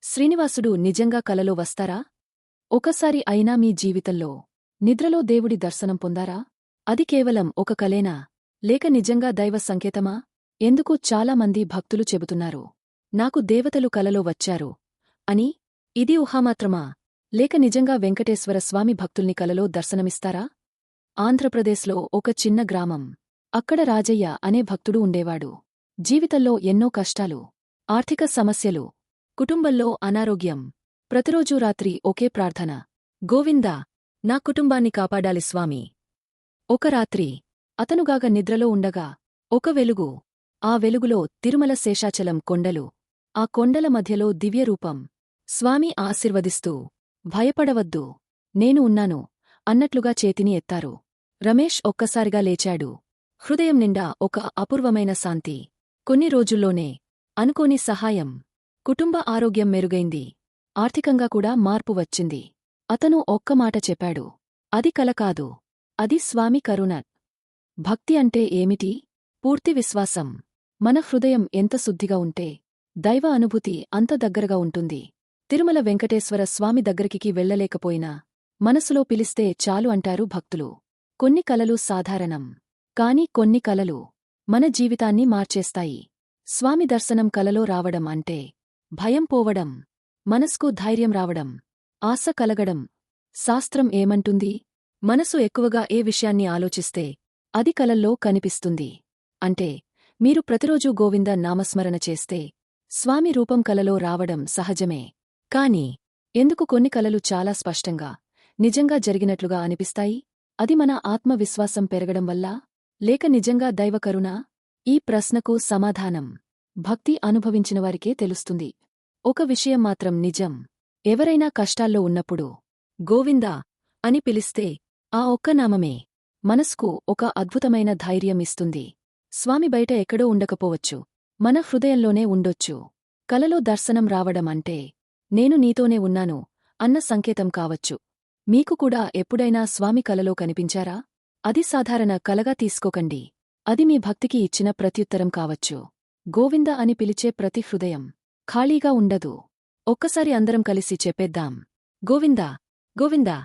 శ్రీనివాసుడు నిజంగా కలలో వస్తారా? ఒకసారి అయినా మీ జీవితంలో నిద్రలో దేవుడి దర్శనం పొందారా? అది కేవలం ఒక కలేనా? లేక నిజంగా దైవ సంకేతమా? ఎందుకు చాలామంది భక్తులు చెబుతున్నారు, నాకు దేవతలు కలలో వచ్చారు అని. ఇది ఊహామాత్రమా? లేక నిజంగా వెంకటేశ్వర స్వామి భక్తుల్ని కలలో దర్శనమిస్తారా? ఆంధ్రప్రదేశ్లో ఒక చిన్న గ్రామం. అక్కడ రాజయ్య అనే భక్తుడు ఉండేవాడు. జీవితంలో ఎన్నో కష్టాలు, ఆర్థిక సమస్యలు, కుటుంబంలో అనారోగ్యం. ప్రతిరోజూ రాత్రి ఒకే ప్రార్థన, గోవిందా, నా కుటుంబాన్ని కాపాడాలి స్వామి. ఒక రాత్రి అతనుగాగ నిద్రలో ఉండగా ఒక వెలుగు. ఆ వెలుగులో తిరుమల శేషాచలం కొండలు. ఆ కొండల మధ్యలో దివ్యరూపం. స్వామి ఆశీర్వదిస్తూ, భయపడవద్దు, నేను ఉన్నాను అన్నట్లుగా చేతిని ఎత్తారు. రమేష్ ఒక్కసారిగా లేచాడు. హృదయం నిండా ఒక అపూర్వమైన శాంతి. కొన్ని రోజుల్లోనే అనుకోని సహాయం. కుటుంబ ఆరోగ్యం మెరుగైంది. ఆర్థికంగా కూడా మార్పు వచ్చింది. అతను ఒక్క మాట చెప్పాడు, అది కల కాదు, అది స్వామి కరుణ. భక్తి అంటే ఏమిటి? పూర్తి విశ్వాసం. మన హృదయం ఎంత శుద్ధిగా ఉంటే దైవ అనుభూతి అంత దగ్గరగా ఉంటుంది. తిరుమల వెంకటేశ్వర స్వామి దగ్గరికి వెళ్లలేకపోయినా మనసులో పిలిస్తే చాలు అంటారు భక్తులు. కొన్ని కలలు సాధారణం, కాని కొన్ని కలలు మన జీవితాన్ని మార్చేస్తాయి. స్వామి దర్శనం కలలో రావడం అంటే భయం పోవడం, మనస్కు ధైర్యం రావడం, ఆశ కలగడం. శాస్త్రం ఏమంటుంది? మనసు ఎక్కువగా ఏ విషయాన్ని ఆలోచిస్తే అది కలల్లో కనిపిస్తుంది. అంటే మీరు ప్రతిరోజూ గోవింద నామస్మరణ చేస్తే స్వామి రూపం కలలో రావడం సహజమే. కాని ఎందుకు కొన్ని కలలు చాలా స్పష్టంగా, నిజంగా జరిగినట్లుగా అనిపిస్తాయి? అది మన ఆత్మవిశ్వాసం పెరగడం వల్లా? లేక నిజంగా దైవకరుణా? ఈ ప్రశ్నకు సమాధానం భక్తి అనుభవించినవారికే తెలుస్తుంది. ఒక విషయం మాత్రం నిజం, ఎవరైనా కష్టాల్లో ఉన్నప్పుడు గోవిందా అని పిలిస్తే ఆ ఒక్క నామమే మనస్కు ఒక అద్భుతమైన ధైర్యం ఇస్తుంది. స్వామి బయట ఎక్కడో ఉండకపోవచ్చు, మన హృదయంలోనే ఉండొచ్చు. కలలో దర్శనం రావడం అంటే నేను నీతోనే ఉన్నాను అన్న సంకేతం కావచ్చు. మీకు కూడా ఎప్పుడైనా స్వామి కలలో కనిపించారా? అది సాధారణ కలగా తీసుకోకండి. అది మీ భక్తికి ఇచ్చిన ప్రత్యుత్తరం కావచ్చు. గోవింద అని పిలిచే ప్రతి హృదయం ఖాళీగా ఉండదు. ఒక్కసారి అందరం కలిసి చెప్పేద్దాం, గోవిందా, గోవిందా.